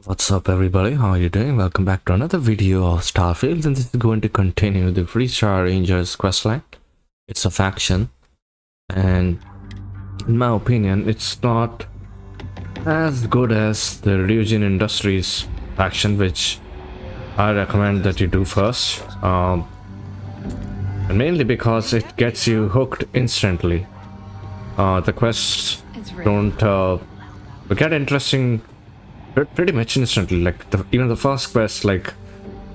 What's up everybody, how are you doing? Welcome back to another video of Starfield, and this is going to continue the Freestar Rangers questline. It's a faction, and in my opinion it's not as good as the Ryujin Industries faction, which I recommend that you do first, and mainly because it gets you hooked instantly. The quests don't get interesting pretty much instantly. Like even the first quest, like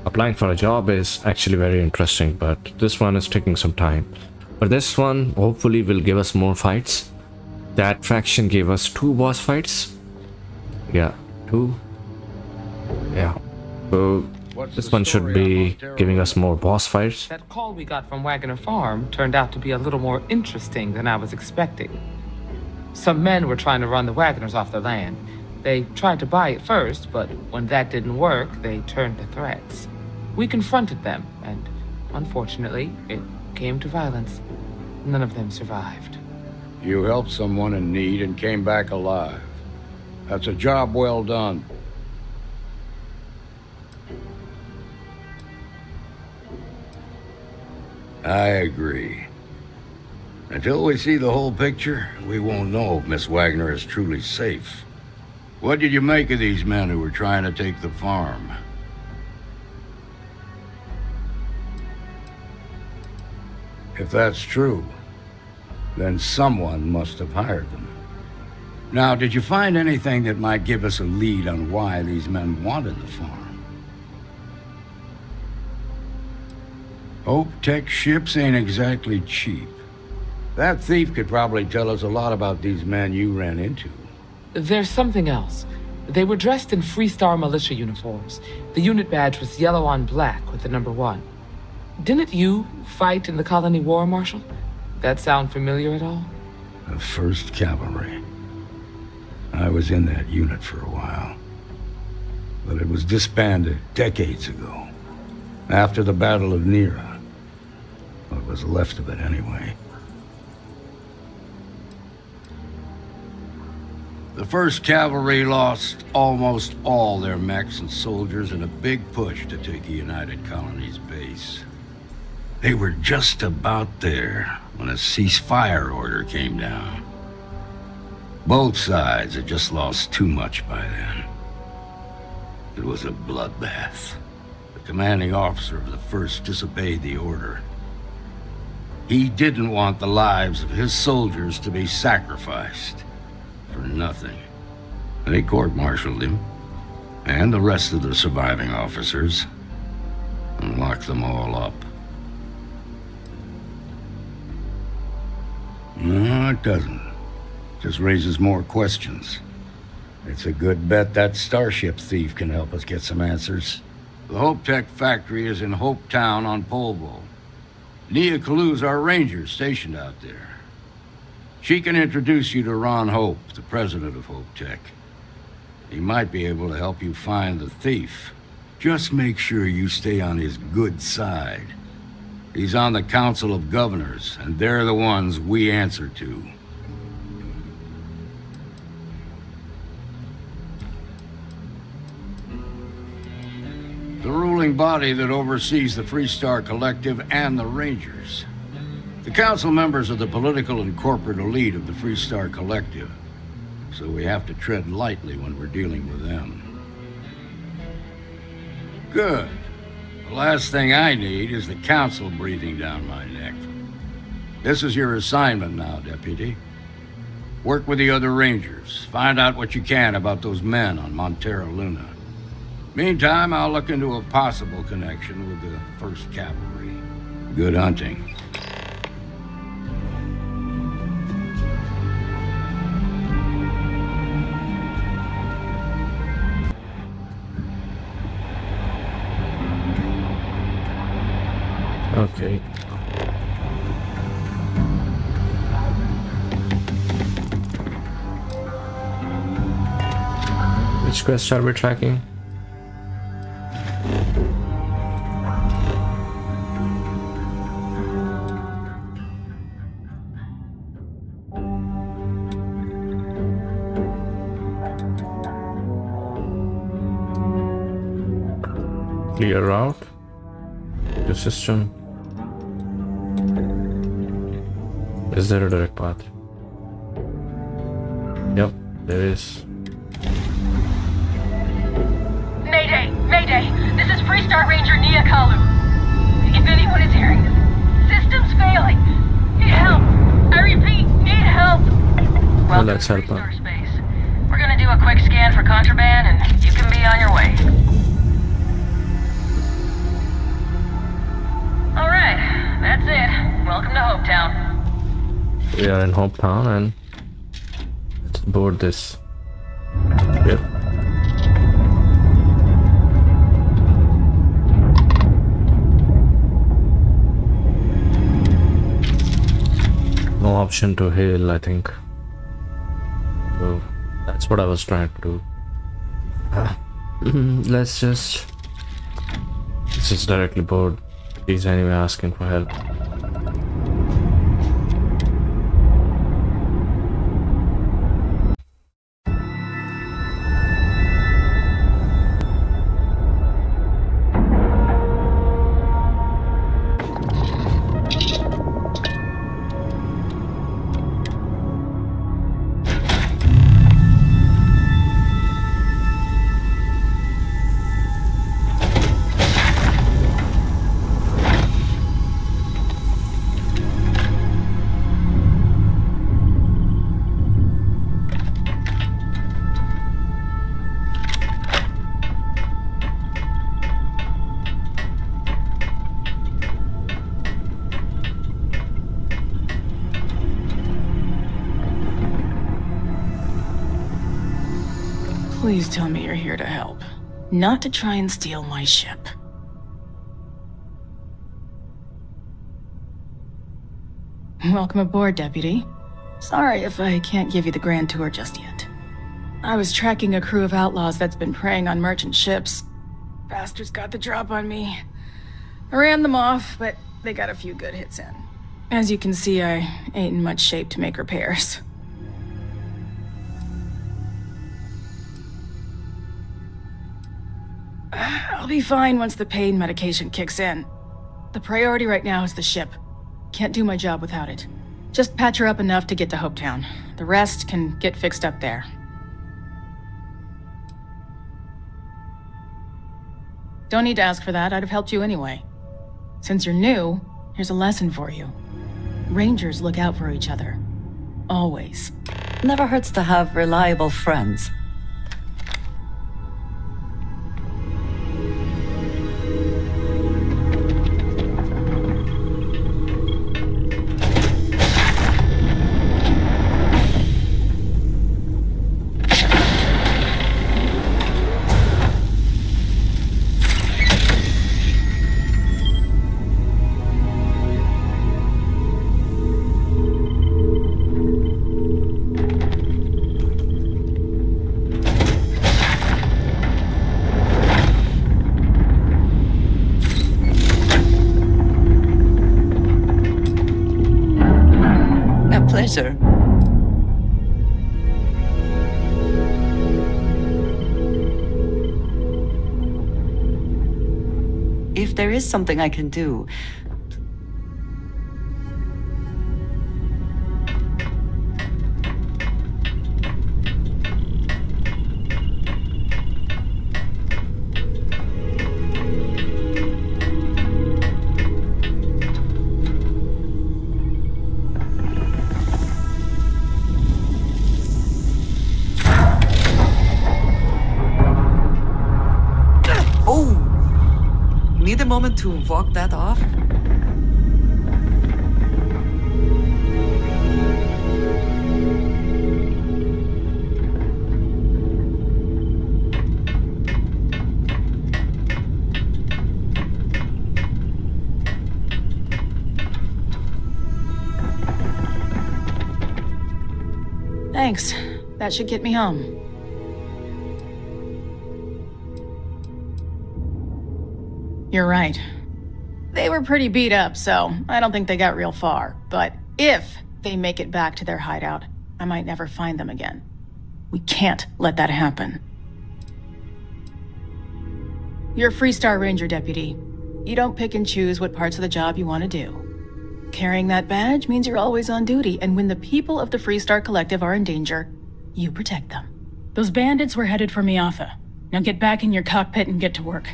applying for a job, is actually very interesting, but this one is taking some time. But this one hopefully will give us more fights. That faction gave us 2 boss fights. Yeah, 2. Yeah, so this one should be giving us more boss fights. That call we got from Wagner Farm turned out to be a little more interesting than I was expecting. Some men were trying to run the Wagners off the land. They tried to buy it first, but when that didn't work, they turned to threats. We confronted them, and unfortunately, it came to violence. None of them survived. You helped someone in need and came back alive. That's a job well done. I agree. Until we see the whole picture, we won't know if Miss Wagner is truly safe. What did you make of these men who were trying to take the farm? If that's true, then someone must have hired them. Now, did you find anything that might give us a lead on why these men wanted the farm? Hope Tech ships ain't exactly cheap. That thief could probably tell us a lot about these men you ran into. There's something else. They were dressed in Freestar militia uniforms. The unit badge was yellow on black with the number 1. Didn't you fight in the Colony War, Marshal? That sound familiar at all? The 1st Cavalry. I was in that unit for a while. But it was disbanded decades ago. After the Battle of Nira. What was left of it anyway. The 1st Cavalry lost almost all their mechs and soldiers in a big push to take the United Colony's base. They were just about there when a ceasefire order came down. Both sides had just lost too much by then. It was a bloodbath. The commanding officer of the 1st disobeyed the order. He didn't want the lives of his soldiers to be sacrificed. For nothing. They court-martialed him, and the rest of the surviving officers, and locked them all up. No, it doesn't. Just raises more questions. It's a good bet that starship thief can help us get some answers. The Hope Tech factory is in Hope Town on Polvo. Nia Kalu's our ranger stationed out there. She can introduce you to Ron Hope, the president of Hope Tech. He might be able to help you find the thief. Just make sure you stay on his good side. He's on the Council of Governors, and they're the ones we answer to. The ruling body that oversees the Freestar Collective and the Rangers. The council members are the political and corporate elite of the Freestar Collective, so we have to tread lightly when we're dealing with them. Good. The last thing I need is the council breathing down my neck. This is your assignment now, Deputy. Work with the other Rangers. Find out what you can about those men on Montero Luna. Meantime, I'll look into a possible connection with the 1st Cavalry. Good hunting. Okay. Which quest are we tracking? Clear route. The system. Is there a direct path? Yep, there is. Mayday! Mayday! This is Freestart Ranger Nia Kalu. If anyone is hearing this, system's failing. Need help! I repeat, need help! Well, let's help her. Freestart Space. We're gonna do a quick scan for contraband and you can be on your way. Alright, that's it. Welcome to Hopetown. We are in Hopetown and let's board this ship. No option to hail, I think. So that's what I was trying to do. Let's just directly board. He's anyway asking for help. Please tell me you're here to help, not to try and steal my ship. Welcome aboard, Deputy. Sorry if I can't give you the grand tour just yet. I was tracking a crew of outlaws that's been preying on merchant ships. Bastards got the drop on me. I ran them off, but they got a few good hits in. As you can see, I ain't in much shape to make repairs. I'll be fine once the pain medication kicks in. The priority right now is the ship. Can't do my job without it. Just patch her up enough to get to Hopetown. The rest can get fixed up there. Don't need to ask for that, I'd have helped you anyway. Since you're new, here's a lesson for you. Rangers look out for each other. Always. Never hurts to have reliable friends. Pleasure. If there is something I can do... Need a moment to walk that off? Thanks. That should get me home. You're right. They were pretty beat up, so I don't think they got real far. But if they make it back to their hideout, I might never find them again. We can't let that happen. You're a Freestar Ranger deputy. You don't pick and choose what parts of the job you want to do. Carrying that badge means you're always on duty, and when the people of the Freestar Collective are in danger, you protect them. Those bandits were headed for Miatha. Now get back in your cockpit and get to work.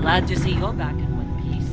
Glad to see you're back in one piece.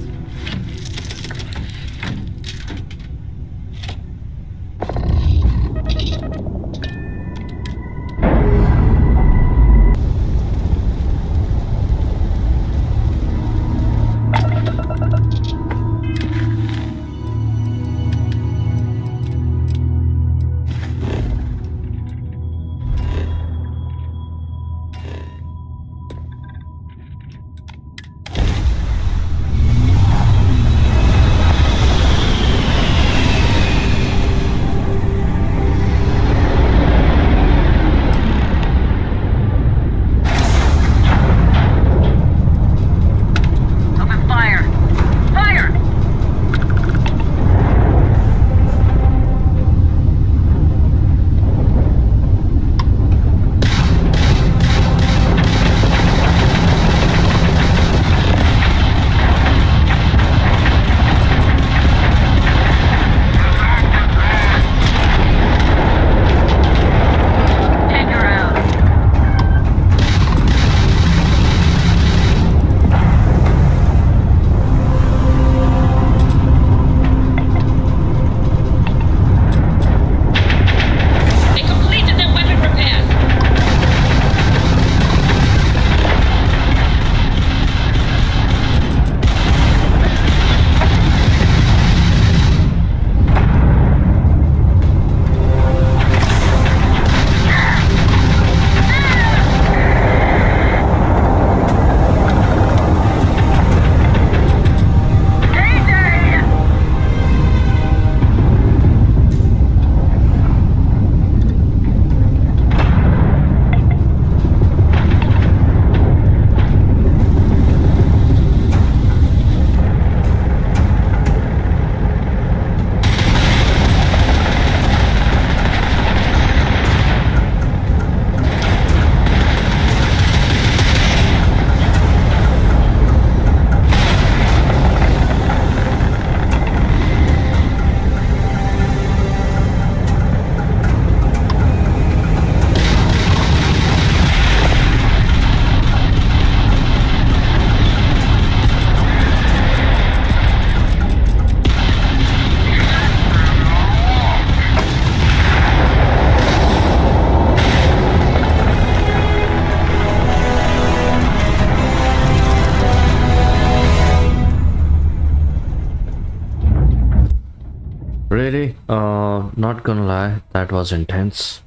Really? Not gonna lie, that was intense.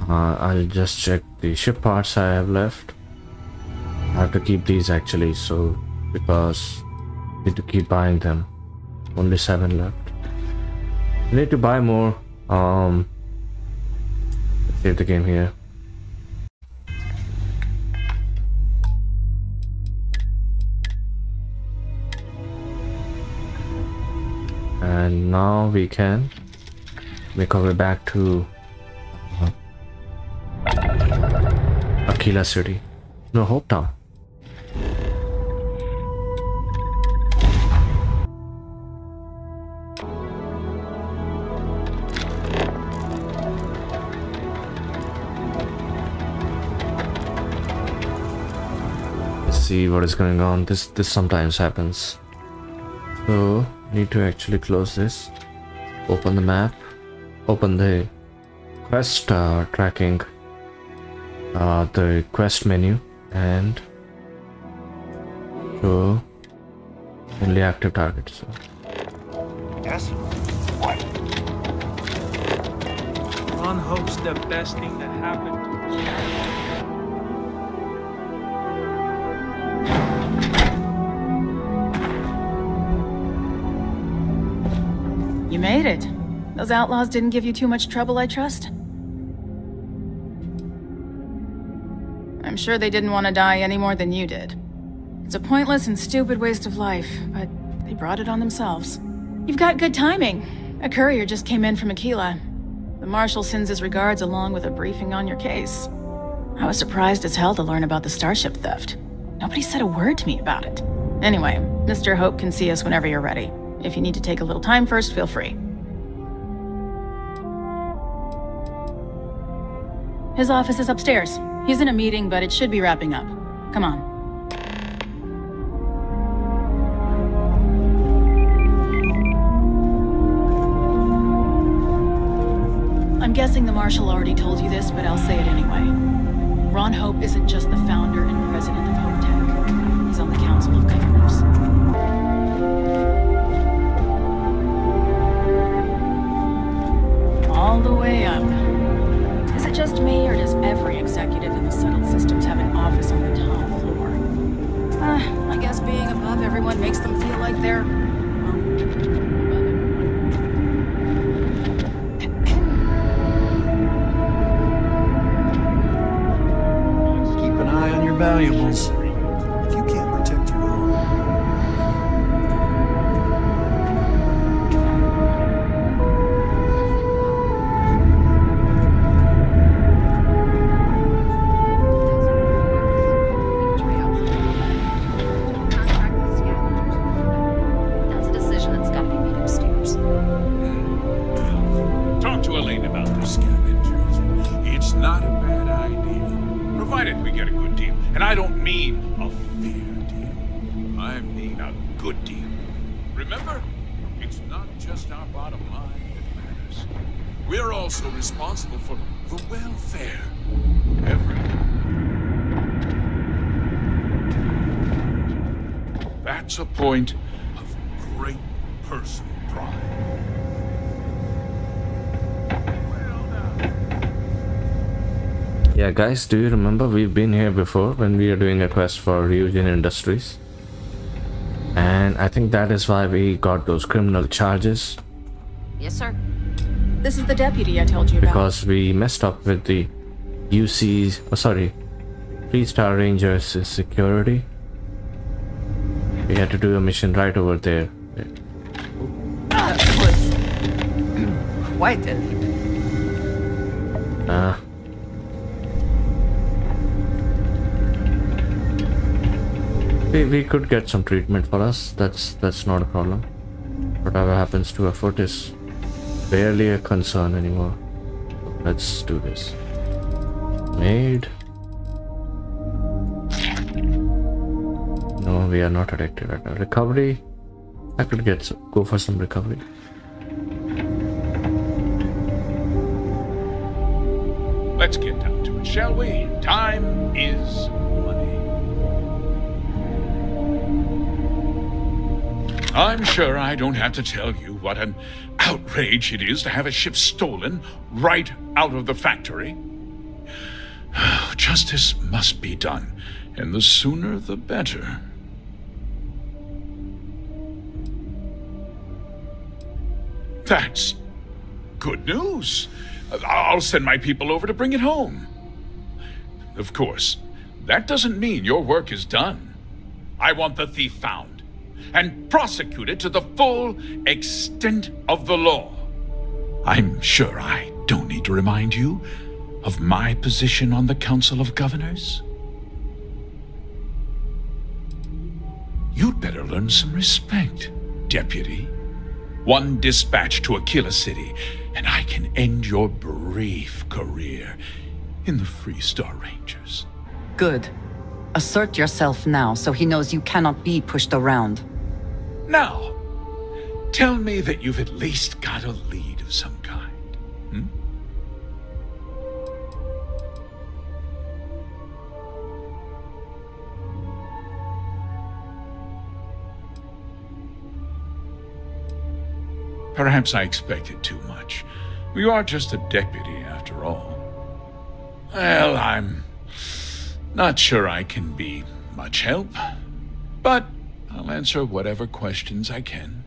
I'll just check the ship parts I have left. I have to keep these actually, so because I need to keep buying them. Only 7 left. I need to buy more. Let's save the game here. And now we can make our way back to Aquila City. No, Hope Town. Let's see what is going on. This sometimes happens. So, need to actually close this. Open the map. Open the quest tracking. The quest menu. And show only active targets. So. Yes? What? Ron hopes the best thing that happened to You made it. Those outlaws didn't give you too much trouble, I trust? I'm sure they didn't want to die any more than you did. It's a pointless and stupid waste of life, but they brought it on themselves. You've got good timing. A courier just came in from Aquila. The Marshal sends his regards along with a briefing on your case. I was surprised as hell to learn about the starship theft. Nobody said a word to me about it. Anyway, Mr. Hope can see us whenever you're ready. If you need to take a little time first, feel free. His office is upstairs. He's in a meeting, but it should be wrapping up. Come on. I'm guessing the Marshal already told you this, but I'll say it anyway. Ron Hope isn't just the founder and president of Hope Tech. He's on the Council of Governors. All the way up. Is it just me, or does every executive in the settled systems have an office on the top floor? I guess being above everyone makes them feel like they're... Keep an eye on your valuables. If you can't protect your own. That's a decision that's got to be made upstairs. Talk to Elaine about the scavengers. It's not a bad idea, provided we get a good deal. And I don't mean a fair deal. I mean a good deal. Remember, it's not just our bottom line that matters. We're also responsible for the welfare of everyone. That's a point of great personal pride. Yeah, guys, do you remember we've been here before when we were doing a quest for Ryujin Industries? And I think that is why we got those criminal charges. Yes, sir. This is the deputy I told you about. Because we messed up with the UC's, 3-star Rangers security. We had to do a mission right over there. That was quite a leap. We could get some treatment for us. That's not a problem. Whatever happens to our foot is barely a concern anymore. Let's do this. Made. No, we are not addicted right now. Recovery. I could go for some recovery. Let's get down to it, shall we? Time is money. I'm sure I don't have to tell you what an outrage it is to have a ship stolen right out of the factory. Justice must be done, and the sooner the better. That's good news. I'll send my people over to bring it home. Of course, that doesn't mean your work is done. I want the thief found and prosecuted to the full extent of the law. I'm sure I don't need to remind you of my position on the Council of Governors. You'd better learn some respect, Deputy. One dispatch to Aquila City, and I can end your brief career in the Freestar Rangers. Good. Assert yourself now so he knows you cannot be pushed around. Now, Tell me that you've at least got a lead of some kind. Hmm? Perhaps I expected too much. You are just a deputy, after all. Well, I'm not sure I can be much help, but I'll answer whatever questions I can.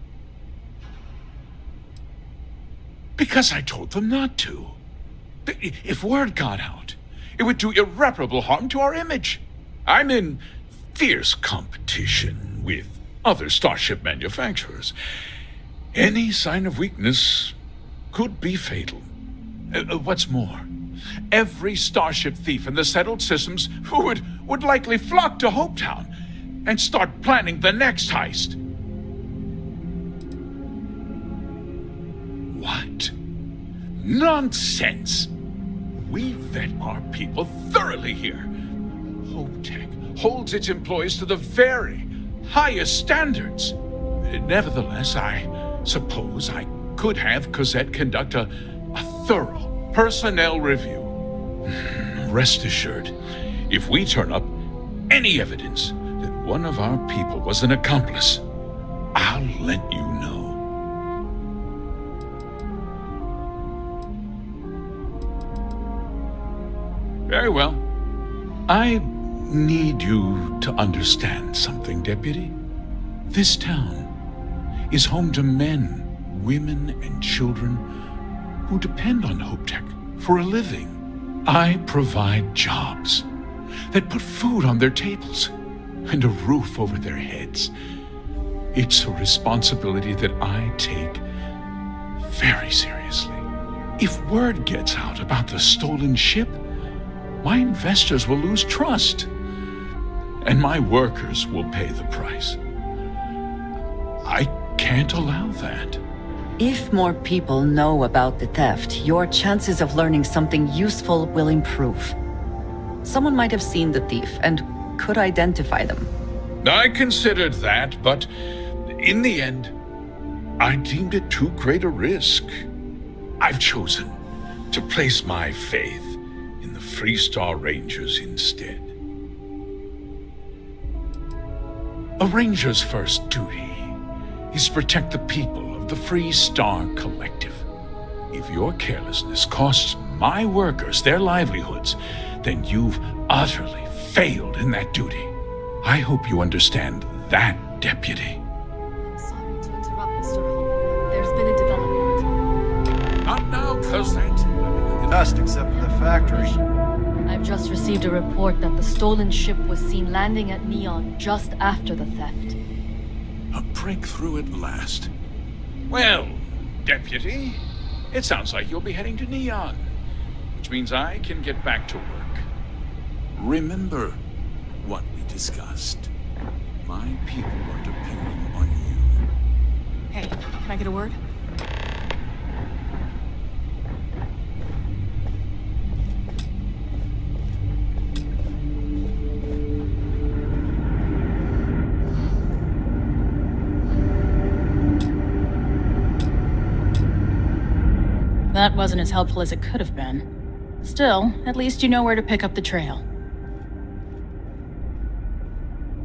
Because I told them not to. If word got out, it would do irreparable harm to our image. I'm in fierce competition with other starship manufacturers. Any sign of weakness could be fatal. What's more, every starship thief in the settled systems would likely flock to Hopetown and start planning the next heist. What? Nonsense! We vet our people thoroughly here. HopeTech holds its employees to the very highest standards. Nevertheless, I suppose I could have Cosette conduct a thorough personnel review. Rest assured, if we turn up any evidence that one of our people was an accomplice, I'll let you know. Very well. I need you to understand something, Deputy. This town is home to men, women, and children who depend on HopeTech for a living. I provide jobs that put food on their tables and a roof over their heads. It's a responsibility that I take very seriously. If word gets out about the stolen ship, my investors will lose trust, and my workers will pay the price. I can't allow that. If more people know about the theft, your chances of learning something useful will improve. Someone might have seen the thief and could identify them. I considered that, but in the end, I deemed it too great a risk. I've chosen to place my faith in the Freestar Rangers instead. A ranger's first duty is to protect the people of the Freestar Collective. If your carelessness costs my workers their livelihoods, then you've utterly failed in that duty. I hope you understand that, Deputy. I'm sorry to interrupt, Mr. Holm. There's been a development. Not now, Cosette. Dust except for the factory. I've just received a report that the stolen ship was seen landing at Neon just after the theft. A breakthrough at last. Well, Deputy, it sounds like you'll be heading to Neon, which means I can get back to work. Remember what we discussed. My people are depending on you. Hey, can I get a word? That wasn't as helpful as it could have been. Still, at least you know where to pick up the trail.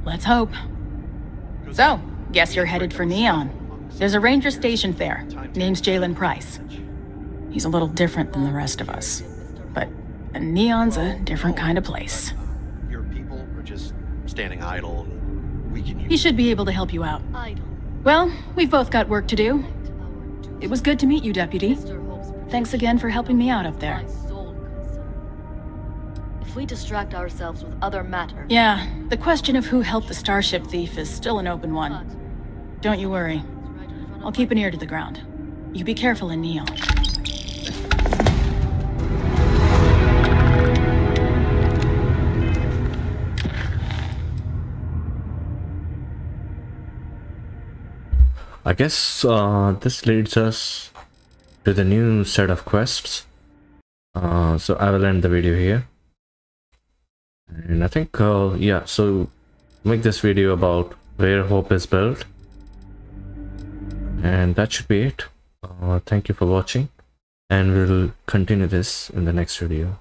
Let's hope. So, guess you're headed for Neon. There's a ranger stationed there. Name's Jalen Price. He's a little different than the rest of us. But Neon's a different kind of place. Your people are just standing idle and we can use. He should be able to help you out. Idle. Well, we've both got work to do. It was good to meet you, Deputy. Thanks again for helping me out up there. My sole concern. If we distract ourselves with other matter... Yeah, the question of who helped the starship thief is still an open one. Don't you worry. I'll keep an ear to the ground. You be careful in Neon. I guess this leads us to the new set of quests. So I will end the video here. And I think, yeah, so make this video about where hope is built. And that should be it. Thank you for watching, and we'll continue this in the next video.